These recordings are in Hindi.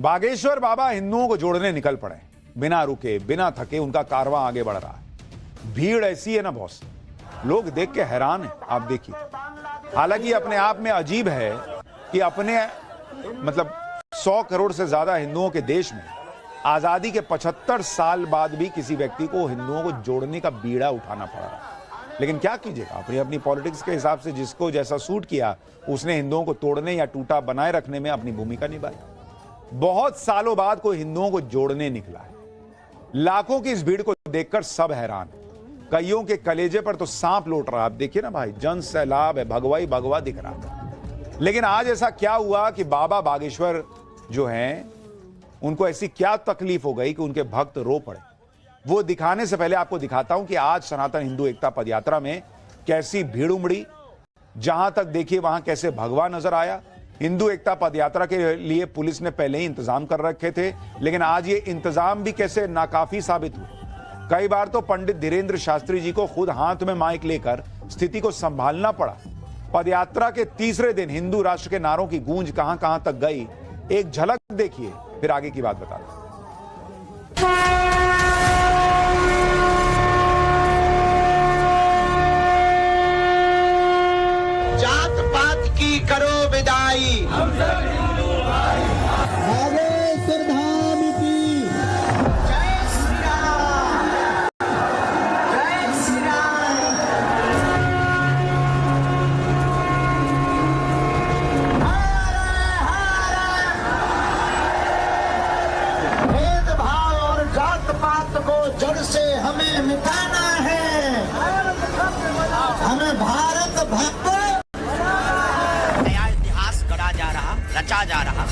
बागेश्वर बाबा हिंदुओं को जोड़ने निकल पड़े, बिना रुके बिना थके उनका कारवां आगे बढ़ रहा है। भीड़ ऐसी है ना बॉस, लोग देख के हैरान हैं। आप देखिए, हालांकि अपने आप में अजीब है कि अपने 100 करोड़ से ज्यादा हिंदुओं के देश में आजादी के 75 साल बाद भी किसी व्यक्ति को हिंदुओं को जोड़ने का बीड़ा उठाना पड़ा रहा। लेकिन क्या कीजिएगा, अपनी अपनी पॉलिटिक्स के हिसाब से जिसको जैसा सूट किया उसने हिंदुओं को तोड़ने या टूटा बनाए रखने में अपनी भूमिका निभाई। बहुत सालों बाद कोई हिंदुओं को जोड़ने निकला है। लाखों की इस भीड़ को देखकर सब हैरान है। कईयों के कलेजे पर तो सांप लौट रहा है। आप देखिए ना भाई, जन सैलाब है, भगवा ही भगवा दिख रहा है। लेकिन आज ऐसा क्या हुआ कि बाबा बागेश्वर जो हैं उनको ऐसी क्या तकलीफ हो गई कि उनके भक्त रो पड़े। वो दिखाने से पहले आपको दिखाता हूं कि आज सनातन हिंदू एकता पदयात्रा में कैसी भीड़ उमड़ी। जहां तक देखिए वहां कैसे भगवा नजर आया। हिंदू एकता पदयात्रा के लिए पुलिस ने पहले ही इंतजाम कर रखे थे, लेकिन आज ये इंतजाम भी कैसे नाकाफी साबित हुए। कई बार तो पंडित धीरेन्द्र शास्त्री जी को खुद हाथ में माइक लेकर स्थिति को संभालना पड़ा। पदयात्रा के तीसरे दिन हिंदू राष्ट्र के नारों की गूंज कहां कहां तक गई, एक झलक देखिए, फिर आगे की बात बता दो। जात पात की करो विदाई, जड़ से हमें मिटाना है, हमें भारत भक्त। नया इतिहास गढ़ा जा रहा, रचा जा रहा।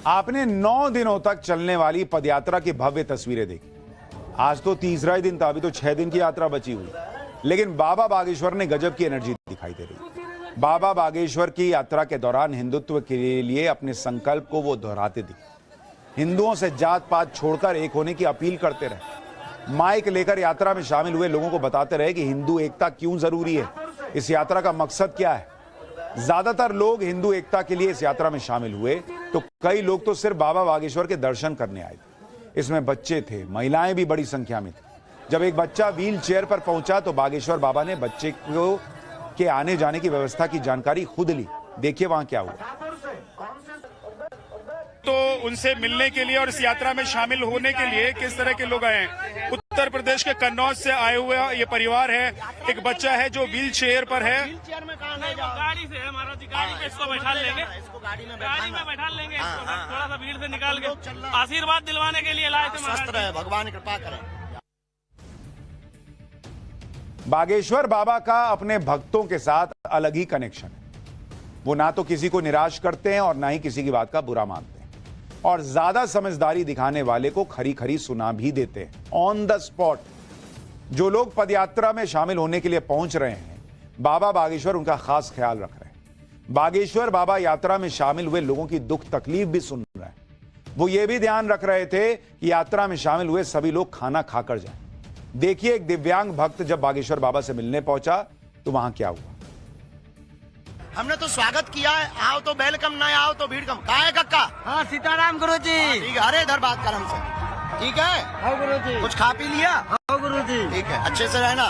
आपने 9 दिनों तक चलने वाली पदयात्रा की भव्य तस्वीरें देखी। आज तो तीसरा ही दिन था, अभी तो 6 दिन की यात्रा बची हुई। लेकिन बाबा बागेश्वर ने गजब की एनर्जी दिखाई दे रही। बाबा बागेश्वर की यात्रा के दौरान हिंदुत्व के लिए अपने संकल्प को वो दोहराते दिखे। हिंदुओं से जात पात छोड़कर एक होने की अपील करते रहे। माइक लेकर यात्रा में शामिल हुए लोगों को बताते रहे कि हिंदू एकता क्यों जरूरी है, इस यात्रा का मकसद क्या है। ज्यादातर लोग हिंदू एकता के लिए इस यात्रा में शामिल हुए, तो कई लोग तो सिर्फ बाबा बागेश्वर के दर्शन करने आए थे। इसमें बच्चे थे, महिलाएं भी बड़ी संख्या में थी। जब एक बच्चा व्हील चेयर पर पहुंचा तो बागेश्वर बाबा ने बच्चे को के आने जाने की व्यवस्था की जानकारी खुद ली। देखिए वहां क्या हुआ। तो उनसे मिलने के लिए और इस यात्रा में शामिल होने के लिए किस तरह के लोग आए हैं। उत्तर प्रदेश के कन्नौज से आए हुए ये परिवार है। एक बच्चा है जो व्हील चेयर पर है। गाड़ी से है महाराज जी, गाड़ी पे इसको बैठा लेंगे, गाड़ी में बैठा लेंगे, थोड़ा सा भीड़ से निकाल के आशीर्वाद दिलवाने के लिए लाए थे। स्वस्थ रहे, भगवान कृपा करें। बागेश्वर बाबा का अपने भक्तों के साथ अलग ही कनेक्शन है। वो ना तो किसी को निराश करते हैं और ना ही किसी की बात का बुरा मानते हैं, और ज्यादा समझदारी दिखाने वाले को खरी खरी सुना भी देते हैं ऑन द स्पॉट। जो लोग पदयात्रा में शामिल होने के लिए पहुंच रहे हैं, बाबा बागेश्वर उनका खास ख्याल रख रहे हैं। बागेश्वर बाबा यात्रा में शामिल हुए लोगों की दुख तकलीफ भी सुन रहे हैं। वो ये भी ध्यान रख रहे थे कि यात्रा में शामिल हुए सभी लोग खाना खाकर जाएं। देखिए, एक दिव्यांग भक्त जब बागेश्वर बाबा से मिलने पहुंचा तो वहां क्या हुआ। हमने तो स्वागत किया है, आओ तो वेलकम, ना आओ तो भीड़ कम। कहाँ है कक्का? हाँ, सीताराम गुरु जी। ठीक है, अरे इधर बात कर हमसे। ठीक है, हाँ गुरु जी। कुछ खा पी लिया? हाँ गुरु जी। ठीक है, अच्छे से रहना,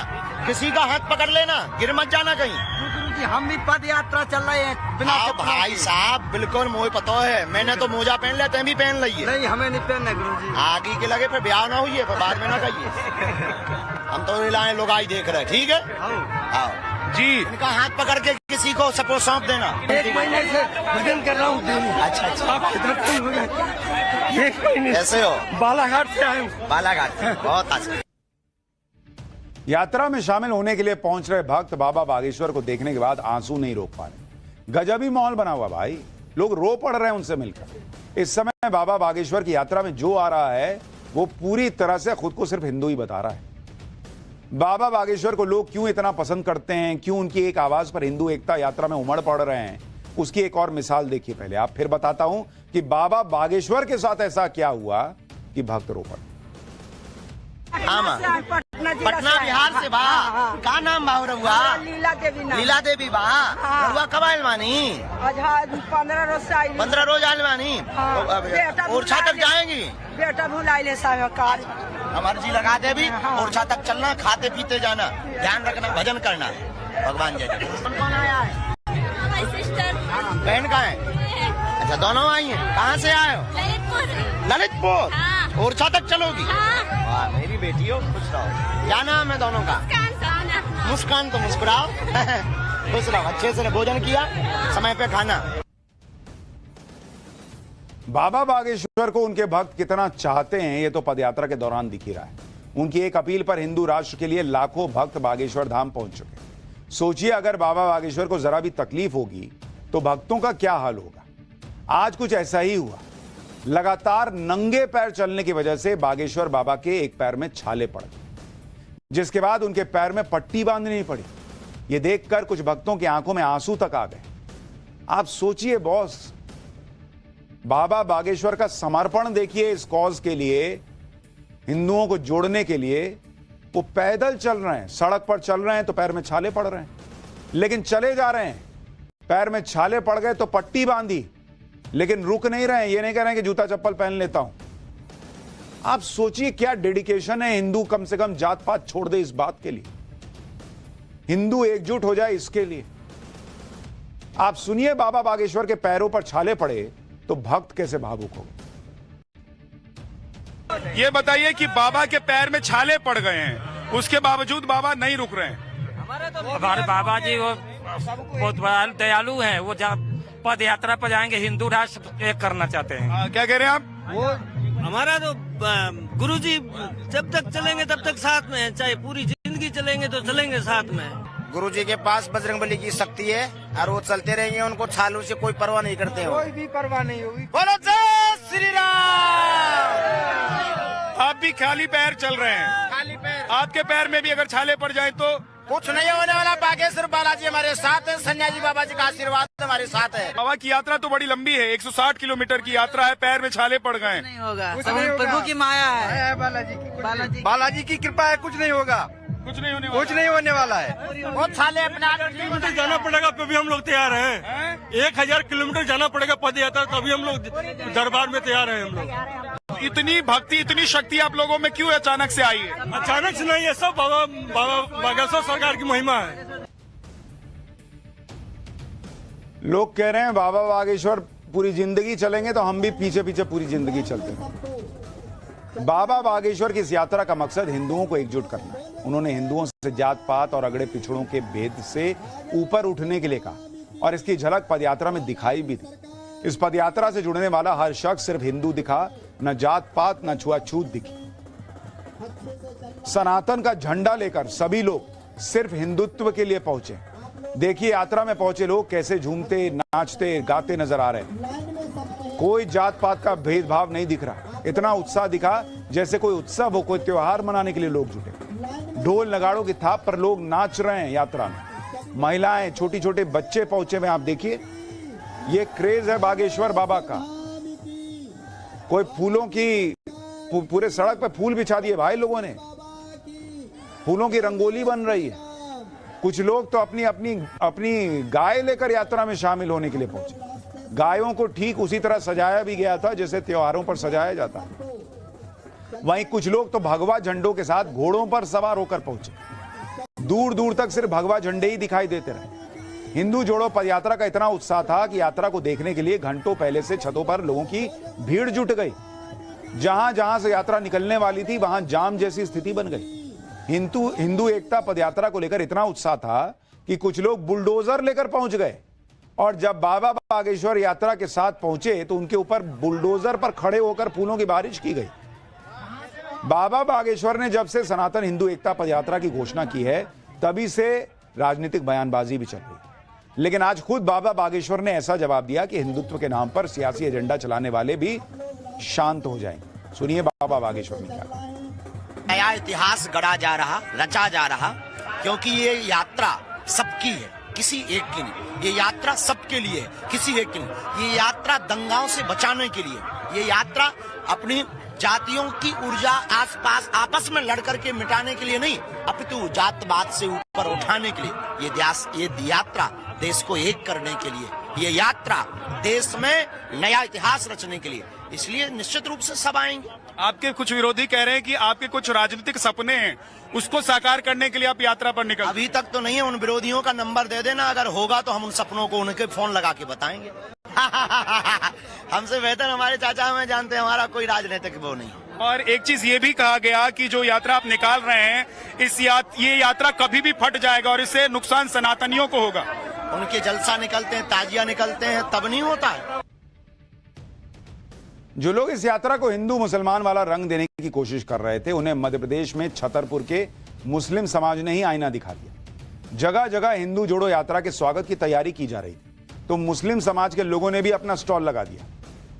किसी का हाथ पकड़ लेना, गिर मत जाना कहीं। गुरु जी, हम भी पद यात्रा चल रहे हैं बिना चप्पल के। भाई साहब बिल्कुल मुझे पता है, मैंने तो मोजा पहन लिया, तुम भी पहन लिये। नहीं, हमें नहीं पहनना गुरु जी। आगे के लगे फिर ब्याह ना हुई है, फिर बाद में ना कहिए। हम तो रिलायं लोग आई देख रहे हैं। ठीक है, आओ जी। इनका हाथ पकड़ के किसी को सपोर्ट सौंप देना। 1 महीने से भजन कर रहा हूँ। अच्छा, आप कितना खुश हो गए। 1 महीने कैसे हो? बालाघाट से आए हूँ। बालाघाट, बहुत अच्छा। यात्रा में शामिल होने के लिए पहुंच रहे भक्त बाबा बागेश्वर को देखने के बाद आंसू नहीं रोक पा रहे। गजब ही माहौल बना हुआ भाई, लोग रो पड़ रहे हैं उनसे मिलकर। इस समय बाबा बागेश्वर की यात्रा में जो आ रहा है वो पूरी तरह से खुद को सिर्फ हिंदू ही बता रहा है। बाबा बागेश्वर को लोग क्यों इतना पसंद करते हैं, क्यों उनकी एक आवाज पर हिंदू एकता यात्रा में उमड़ पड़ रहे हैं, उसकी एक और मिसाल देखिए। पहले आप फिर बताता हूं कि बाबा बागेश्वर के साथ ऐसा क्या हुआ कि भक्त रो पड़े। पटना पटना जिला पटना से आए। बिहार से बा। हाँ, हाँ। का नाम बा रहुआ? लीला देवी नाम। लीला देवी बा। हाँ। रहुआ कब आयल बानी? आज 15 रोज से आई। 15 रोज आयल बानी। हाँ। तो अब बेटा ओरछा तक भुला जाएंगी? बेटा भुलाइले साहब कार। हमारी जी लगा दे भी। हाँ। ओरछा तक चलना, खाते पीते जाना, ध्यान रखना, भजन करना। भगवान जय जय। कौन आया है? सिस्टर बहन का है? अच्छा, दोनों आई हैं। कहाँ से आए हो? ललितपुर। ललितपुर। हाँ। ओरछा तक चलोगी? हाँ। वाह, मेरी बेटी हो, खुश रहो। क्या नाम है दोनों का? मुस्कान। तो मुस्कुराओ। खुश रहो, अच्छे से भोजन किया, समय पे खाना। बाबा बागेश्वर को उनके भक्त कितना चाहते हैं ये तो पदयात्रा के दौरान दिख ही रहा है। उनकी एक अपील पर हिंदू राष्ट्र के लिए लाखों भक्त बागेश्वर धाम पहुंच चुके। सोचिए अगर बाबा बागेश्वर को जरा भी तकलीफ होगी तो भक्तों का क्या हाल होगा। आज कुछ ऐसा ही हुआ। लगातार नंगे पैर चलने की वजह से बागेश्वर बाबा के एक पैर में छाले पड़ गए, जिसके बाद उनके पैर में पट्टी बांधनी पड़ी। यह देखकर कुछ भक्तों की आंखों में आंसू तक आ गए। आप सोचिए बॉस, बाबा बागेश्वर का समर्पण देखिए इस कॉज के लिए, हिंदुओं को जोड़ने के लिए। वो पैदल चल रहे हैं, सड़क पर चल रहे हैं तो पैर में छाले पड़ रहे हैं, लेकिन चले जा रहे हैं। पैर में छाले पड़ गए तो पट्टी बांधी, लेकिन रुक नहीं रहे हैं। ये नहीं कह रहे हैं कि जूता चप्पल पहन लेता हूं। आप सोचिए क्या डेडिकेशन है। हिंदू कम से कम जात पात छोड़ दे इस बात के लिए, हिंदू एकजुट हो जाए इसके लिए। आप सुनिए, बाबा बागेश्वर के पैरों पर छाले पड़े तो भक्त कैसे भावुक हो गए। ये बताइए कि बाबा के पैर में छाले पड़ गए हैं, उसके बावजूद बाबा नहीं रुक रहे हैं। हमारे बाबा जी वो बहुत दयालु हैं। वो पद यात्रा पर जाएंगे, हिंदू राष्ट्र एक करना चाहते हैं। क्या कह रहे हैं आप? वो हमारा तो गुरुजी जब तक चलेंगे तब तक साथ में है, चाहे पूरी जिंदगी चलेंगे तो चलेंगे साथ में। गुरुजी के पास बजरंगबली की शक्ति है और वो चलते रहेंगे, उनको छालों से कोई परवाह नहीं करते हो। कोई भी परवाह नहीं होगी। बोलो जय श्री राम। आप भी खाली पैर चल रहे हैं। खाली पैर। आपके पैर में भी अगर छाले पड़ जाए तो कुछ नहीं होने वाला। बागेश्वर बालाजी हमारे साथ है, सन्यासी बाबा जी का आशीर्वाद हमारे साथ है। बाबा की यात्रा तो बड़ी लंबी है, 160 किलोमीटर की यात्रा है, पैर में छाले पड़ गए। नहीं होगा, प्रभु की माया है। बालाजी की कृपा है, कुछ नहीं होगा, कुछ नहीं होने कुछ नहीं होने वाला है। वो छाले अपना जाना पड़ेगा तभी हम लोग तैयार हैं। 1000 किलोमीटर जाना पड़ेगा पद यात्रा, तभी हम लोग दरबार में तैयार हैं। हम लोग इतनी भक्ति, इतनी शक्ति आप लोगों में क्यों अचानक से आई है? अचानक से नहीं है, सब बाबा बागेश्वर सरकार की महिमा है। लोग कह रहे हैं बाबा बागेश्वर पूरी जिंदगी चलेंगे तो हम भी पीछे पीछे पूरी जिंदगी चलते हैं। बाबा बागेश्वर की इस यात्रा का मकसद हिंदुओं को एकजुट करना है। उन्होंने हिंदुओं से जात पात और अगड़े पिछड़ों के भेद से ऊपर उठने के लिए कहा और इसकी झलक पदयात्रा में दिखाई भी दी। इस पदयात्रा से जुड़ने वाला हर शख्स सिर्फ हिंदू दिखा, न जात पात न छुआछूत दिखी। सनातन का झंडा लेकर सभी लोग सिर्फ हिंदुत्व के लिए पहुंचे। देखिए यात्रा में पहुंचे लोग कैसे झूमते, नाचते, गाते नजर आ रहे हैं। कोई जात पात का भेदभाव नहीं दिख रहा। इतना उत्साह दिखा जैसे कोई उत्सव हो, कोई त्योहार मनाने के लिए लोग जुटे। ढोल नगाड़ों की थाप पर लोग नाच रहे हैं यात्रा में। महिलाएं, छोटी छोटे बच्चे पहुंचे हुए। आप देखिए, ये क्रेज है बागेश्वर बाबा का। कोई फूलों की, पूरे सड़क पे फूल बिछा दिए भाई लोगों ने, फूलों की रंगोली बन रही है। कुछ लोग तो अपनी अपनी अपनी गाय लेकर यात्रा में शामिल होने के लिए पहुंचे। गायों को ठीक उसी तरह सजाया भी गया था जैसे त्योहारों पर सजाया जाता है। वहीं कुछ लोग तो भगवा झंडों के साथ घोड़ों पर सवार होकर पहुंचे। दूर दूर तक सिर्फ भगवा झंडे ही दिखाई देते रहे। हिंदू जोड़ो पदयात्रा का इतना उत्साह था कि यात्रा को देखने के लिए घंटों पहले से छतों पर लोगों की भीड़ जुट गई। जहां जहां से यात्रा निकलने वाली थी वहां जाम जैसी स्थिति बन गई। हिंदू एकता पदयात्रा को लेकर इतना उत्साह था कि कुछ लोग बुलडोजर लेकर पहुंच गए और जब बाबा बागेश्वर यात्रा के साथ पहुंचे तो उनके ऊपर बुलडोजर पर खड़े होकर फूलों की बारिश की गई। बाबा बागेश्वर ने जब से सनातन हिंदू एकता पदयात्रा की घोषणा की है तभी से राजनीतिक बयानबाजी भी चल रही है, लेकिन आज खुद बाबा बागेश्वर ने ऐसा जवाब दिया कि हिंदुत्व के नाम पर सियासी एजेंडा चलाने वाले भी शांत हो जाएंगे। सुनिए बाबा बागेश्वर ने क्या कहा। नया इतिहास गढ़ा जा रहा, रचा जा रहा, क्योंकि ये यात्रा सबकी है, किसी एक की नहीं। ये यात्रा सबके लिए है, किसी एक की नहीं। ये यात्रा दंगाओं से बचाने के लिए, ये यात्रा अपनी जातियों की ऊर्जा आसपास आपस में लड़कर के मिटाने के लिए नहीं, अपितु जातवाद से ऊपर उठाने के लिए ये यात्रा देश को एक करने के लिए, ये यात्रा देश में नया इतिहास रचने के लिए, इसलिए निश्चित रूप से सब आएंगे। आपके कुछ विरोधी कह रहे हैं कि आपके कुछ राजनीतिक सपने हैं, उसको साकार करने के लिए आप यात्रा पर निकल। अभी तक तो नहीं है, उन विरोधियों का नंबर दे देना, अगर होगा तो हम उन सपनों को उनके फोन लगा के बताएंगे। हमसे बेहतर हमारे चाचा हमें जानते हैं, हमारा कोई राजनीतिक वो नहीं। और एक चीज ये भी कहा गया कि जो यात्रा आप निकाल रहे हैं, ये यात्रा कभी भी फट जाएगा और इससे नुकसान सनातनियों को होगा। उनके जलसा निकलते हैं, ताजिया निकलते हैं, तब नहीं होता है। जो लोग इस यात्रा को हिंदू मुसलमान वाला रंग देने की कोशिश कर रहे थे, उन्हें मध्य प्रदेश में छतरपुर के मुस्लिम समाज ने ही आईना दिखा दिया। जगह जगह हिंदू जोड़ो यात्रा के स्वागत की तैयारी की जा रही थी, तो मुस्लिम समाज के लोगों ने भी अपना स्टॉल लगा दिया।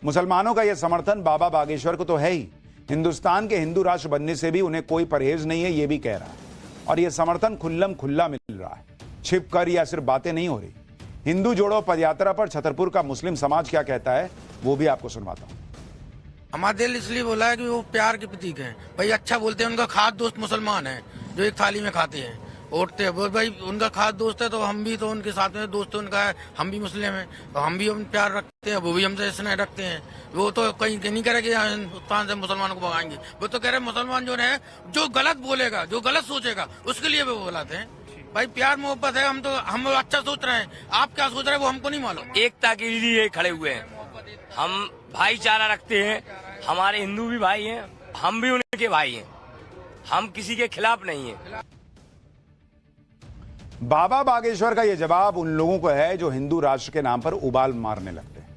मुसलमानों का यह समर्थन बाबा बागेश्वर को तो है ही, हिंदुस्तान के हिंदू राष्ट्र बनने से भी उन्हें कोई परहेज नहीं है, ये भी कह रहा है। और यह समर्थन खुल्लम खुल्ला मिल रहा है, छिप कर या सिर्फ बातें नहीं हो रही। हिंदू जोड़ो पदयात्रा पर छतरपुर का मुस्लिम समाज क्या कहता है, वो भी आपको सुनवाता हूं। हमारा दिल इसलिए बोला है कि वो प्यार के प्रतीक हैं भाई, अच्छा बोलते हैं। उनका खास दोस्त मुसलमान है जो एक थाली में खाते हैं, उठते हैं, बोल भाई उनका खास दोस्त है, तो हम भी तो उनके साथ में दोस्त उनका है, हम भी मुस्लिम हैं, तो हम भी प्यार रखते हैं, वो भी हमसे स्नेह रखते हैं। वो तो कहीं नहीं कह रहे कि हिंदुस्तान से मुसलमान को भगाएंगे, वो तो कह रहे मुसलमान जो है जो गलत बोलेगा, जो गलत सोचेगा, उसके लिए वो बुलाते हैं। भाई प्यार मोहब्बत है, हम अच्छा सोच रहे हैं, आप क्या सोच रहे हैं वो हमको नहीं मालूम। एकता के लिए खड़े हुए हैं, हम भाईचारा रखते हैं, हमारे हिंदू भी भाई हैं, हम भी उनके भाई हैं, हम किसी के खिलाफ नहीं हैं। बाबा बागेश्वर का यह जवाब उन लोगों को है जो हिंदू राष्ट्र के नाम पर उबाल मारने लगते हैं,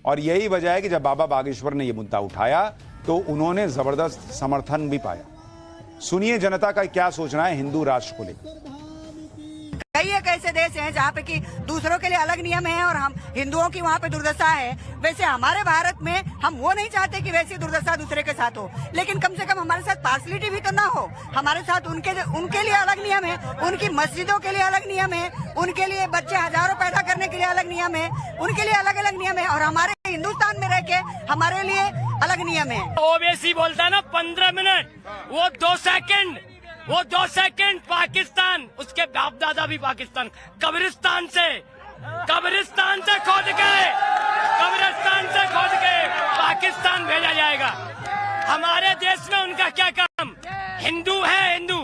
और यही वजह है कि जब बाबा बागेश्वर ने यह मुद्दा उठाया तो उन्होंने जबरदस्त समर्थन भी पाया। सुनिए जनता का क्या सोचना है हिंदू राष्ट्र को लेकर। कई एक ऐसे देश हैं जहाँ पे कि दूसरों के लिए अलग नियम है और हम हिंदुओं की वहाँ पे दुर्दशा है। वैसे हमारे भारत में हम वो नहीं चाहते कि वैसी दुर्दशा दूसरे के साथ हो, लेकिन कम से कम हमारे साथ पार्शलिटी भी तो ना हो। हमारे साथ उनके लिए अलग नियम है, उनकी मस्जिदों के लिए अलग नियम है, उनके लिए बच्चे हजारों पैदा करने के लिए अलग नियम है, उनके लिए अलग अलग नियम है, और हमारे हिंदुस्तान में रह के हमारे लिए अलग नियम है। ओवैसी बोलता है ना 15 मिनट, वो 2 सेकंड, वो 2 सेकंड पाकिस्तान, उसके बाप दादा भी पाकिस्तान, कब्रिस्तान से खोद के पाकिस्तान भेजा जाएगा। हमारे देश में उनका क्या काम? हिंदू है, हिंदू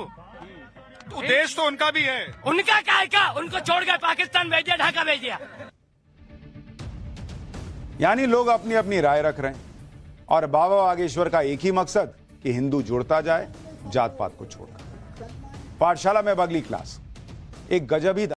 तो देश तो उनका भी है, उनका क्या है का? उनको छोड़कर पाकिस्तान भेज दिया, ढाका भेज दिया। यानी लोग अपनी अपनी राय रख रहे हैं, और बाबा बागेश्वर का एक ही मकसद कि हिंदू जुड़ता जाए जात पात को छोड़कर। पाठशाला में अगली क्लास एक गजब ही